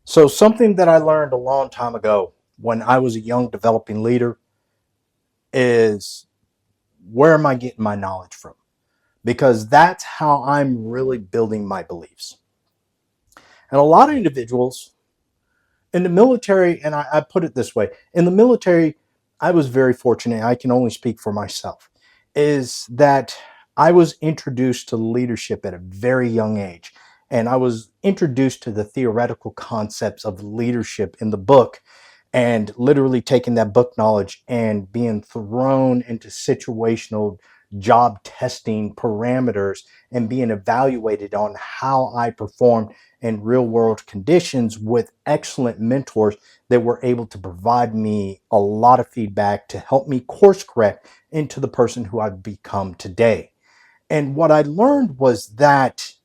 So, something that I learned a long time ago when I was a young developing leader is, where am I getting my knowledge from? Because that's how I'm really building my beliefs. And a lot of individuals in the military, and I put it this way, in the military, I was very fortunate. I can only speak for myself, is that I was introduced to leadership at a very young age. And I was introduced to the theoretical concepts of leadership in the book, and literally taking that book knowledge and being thrown into situational job testing parameters and being evaluated on how I performed in real world conditions with excellent mentors that were able to provide me a lot of feedback to help me course correct into the person who I've become today. And what I learned was that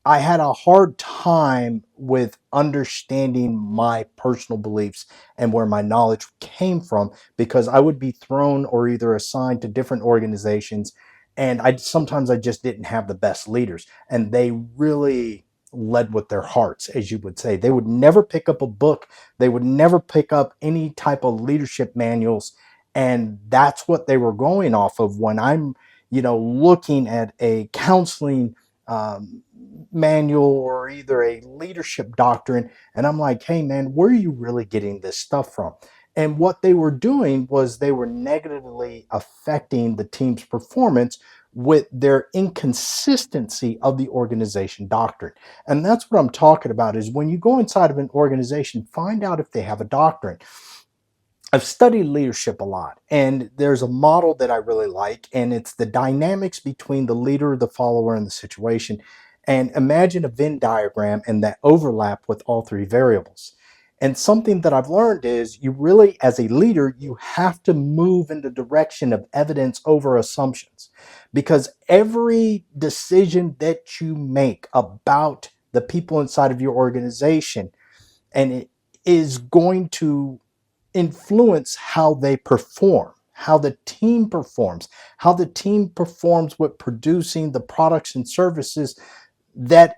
I had a hard time with understanding my personal beliefs and where my knowledge came from, because I would be thrown or either assigned to different organizations, and I just didn't have the best leaders, and they really led with their hearts, as you would say. They would never pick up a book, they would never pick up any type of leadership manuals, and that's what they were going off of when I'm looking at a counseling manual or either a leadership doctrine. And I'm like, hey, man, where are you really getting this stuff from? And what they were doing was they were negatively affecting the team's performance with their inconsistency of the organization doctrine. And that's what I'm talking about, is when you go inside of an organization, find out if they have a doctrine. I've studied leadership a lot, and there's a model that I really like, and it's the dynamics between the leader, the follower, and the situation. And imagine a Venn diagram and that overlap with all three variables. And something that I've learned is, you really, as a leader, you have to move in the direction of evidence over assumptions, because every decision that you make about the people inside of your organization, and it is going to influence how they perform, how the team performs, how the team performs with producing the products and services that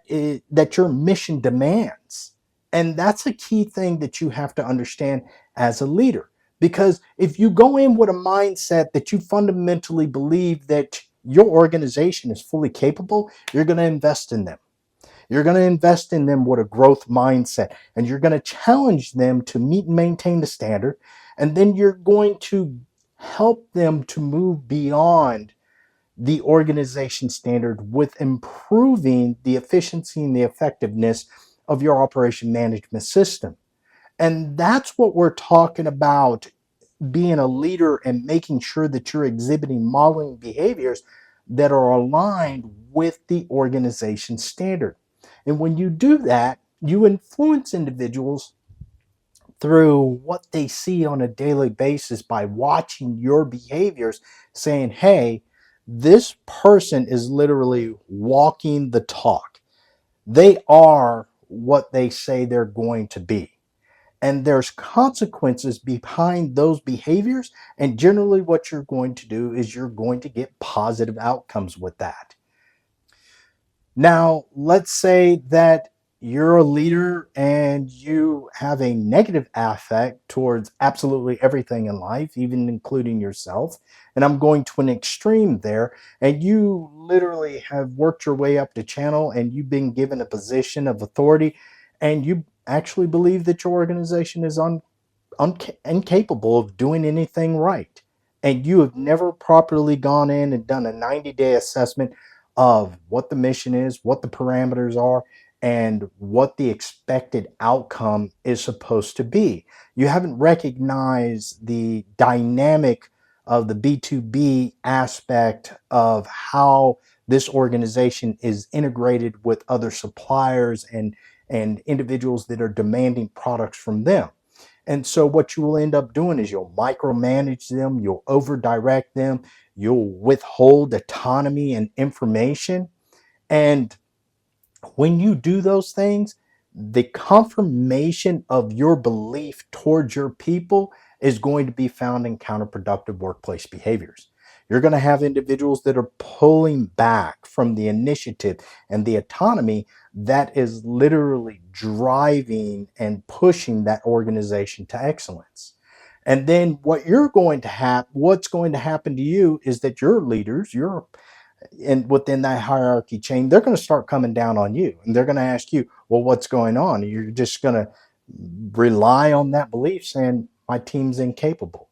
your mission demands. And that's a key thing that you have to understand as a leader. Because if you go in with a mindset that you fundamentally believe that your organization is fully capable, you're going to invest in them. You're going to invest in them with a growth mindset, and you're going to challenge them to meet and maintain the standard. And then you're going to help them to move beyond the organization standard with improving the efficiency and the effectiveness of your operation management system. And that's what we're talking about, being a leader and making sure that you're exhibiting modeling behaviors that are aligned with the organization standard. And when you do that, you influence individuals through what they see on a daily basis by watching your behaviors, saying, hey, this person is literally walking the talk. They are what they say they're going to be. And there's consequences behind those behaviors. And generally, what you're going to do is you're going to get positive outcomes with that. Now, let's say that you're a leader and you have a negative affect towards absolutely everything in life, even including yourself. And I'm going to an extreme there. And you literally have worked your way up the channel and you've been given a position of authority, and you actually believe that your organization is incapable of doing anything right. And you have never properly gone in and done a 90-day assessment of what the mission is, what the parameters are, and what the expected outcome is supposed to be. You haven't recognized the dynamic of the B2B aspect of how this organization is integrated with other suppliers and individuals that are demanding products from them. And so what you will end up doing is you'll micromanage them, you'll over direct them, you'll withhold autonomy and information. And when you do those things, the confirmation of your belief towards your people is going to be found in counterproductive workplace behaviors. You're going to have individuals that are pulling back from the initiative and the autonomy that is literally driving and pushing that organization to excellence. And then what's going to happen to you is that your leaders, your and within that hierarchy chain, they're going to start coming down on you, and they're going to ask you, well, what's going on? You're just going to rely on that belief saying my team's incapable.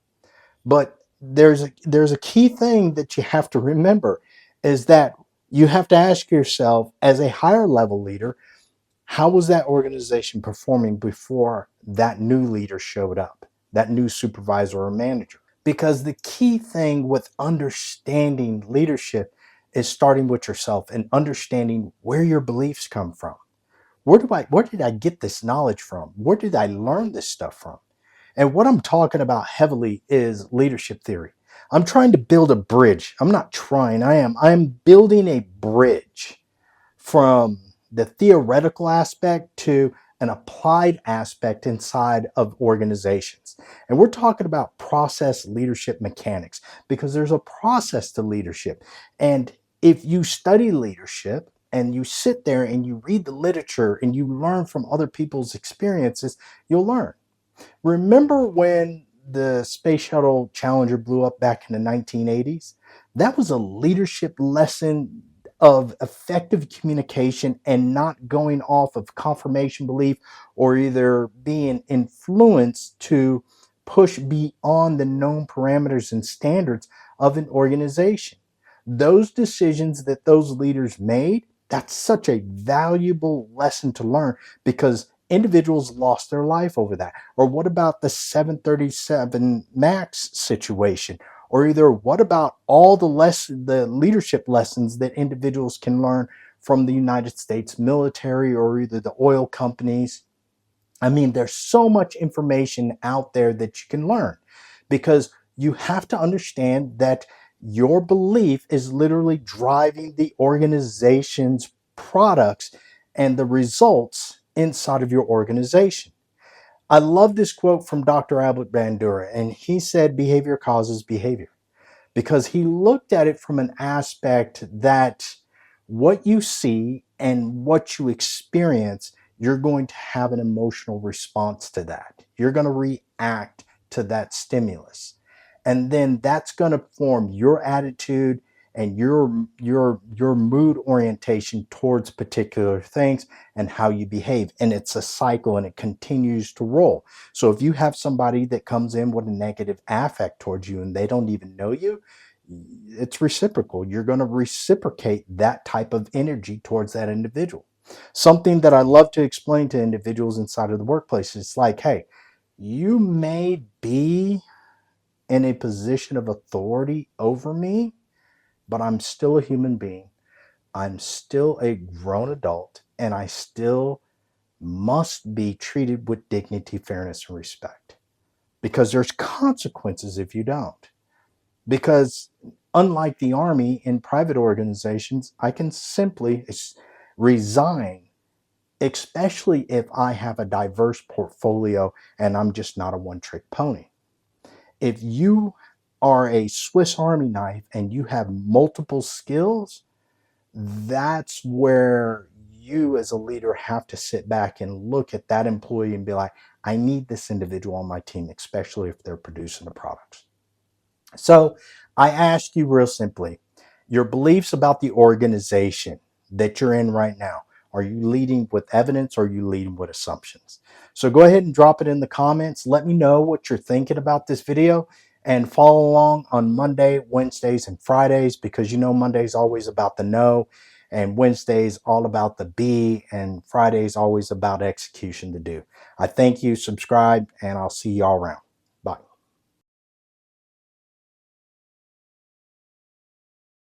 But there's a key thing that you have to remember is that you have to ask yourself, as a higher level leader, how was that organization performing before that new leader showed up, that new supervisor or manager? Because the key thing with understanding leadership is starting with yourself and understanding where your beliefs come from. Where did I get this knowledge from? Where did I learn this stuff from? And what I'm talking about heavily is leadership theory. I'm trying to build a bridge. I'm not trying, I am. I'm building a bridge from the theoretical aspect to an applied aspect inside of organizations. And we're talking about process leadership mechanics because there's a process to leadership. And if you study leadership and you sit there and you read the literature and you learn from other people's experiences, you'll learn. Remember when the Space Shuttle Challenger blew up back in the 1980s? That was a leadership lesson of effective communication and not going off of confirmation belief or either being influenced to push beyond the known parameters and standards of an organization. Those decisions that those leaders made, that's such a valuable lesson to learn because individuals lost their life over that. Or what about the 737 MAX situation? Or either what about all the leadership lessons that individuals can learn from the United States military or either the oil companies? I mean, there's so much information out there that you can learn because you have to understand that your belief is literally driving the organization's products and the results inside of your organization. I love this quote from Dr. Albert Bandura, and he said, behavior causes behavior, because he looked at it from an aspect that what you see and what you experience, you're going to have an emotional response to that. You're going to react to that stimulus. And then that's going to form your attitude and your mood orientation towards particular things and how you behave. And it's a cycle and it continues to roll. So if you have somebody that comes in with a negative affect towards you and they don't even know you, it's reciprocal. You're going to reciprocate that type of energy towards that individual. Something that I love to explain to individuals inside of the workplace is like, hey, you may be in a position of authority over me, but I'm still a human being. I'm still a grown adult, and I still must be treated with dignity, fairness, and respect. Because there's consequences if you don't. Because unlike the Army in private organizations, I can simply resign, especially if I have a diverse portfolio and I'm just not a one-trick pony. If you are a Swiss Army knife and you have multiple skills, that's where you as a leader have to sit back and look at that employee and be like, I need this individual on my team, especially if they're producing the products. So I ask you real simply, your beliefs about the organization that you're in right now, are you leading with evidence or are you leading with assumptions? So go ahead and drop it in the comments. Let me know what you're thinking about this video and follow along on Monday, Wednesdays, and Fridays because you know Monday's always about the know and Wednesday's all about the be and Friday's always about execution to do. I thank you, subscribe, and I'll see y'all around.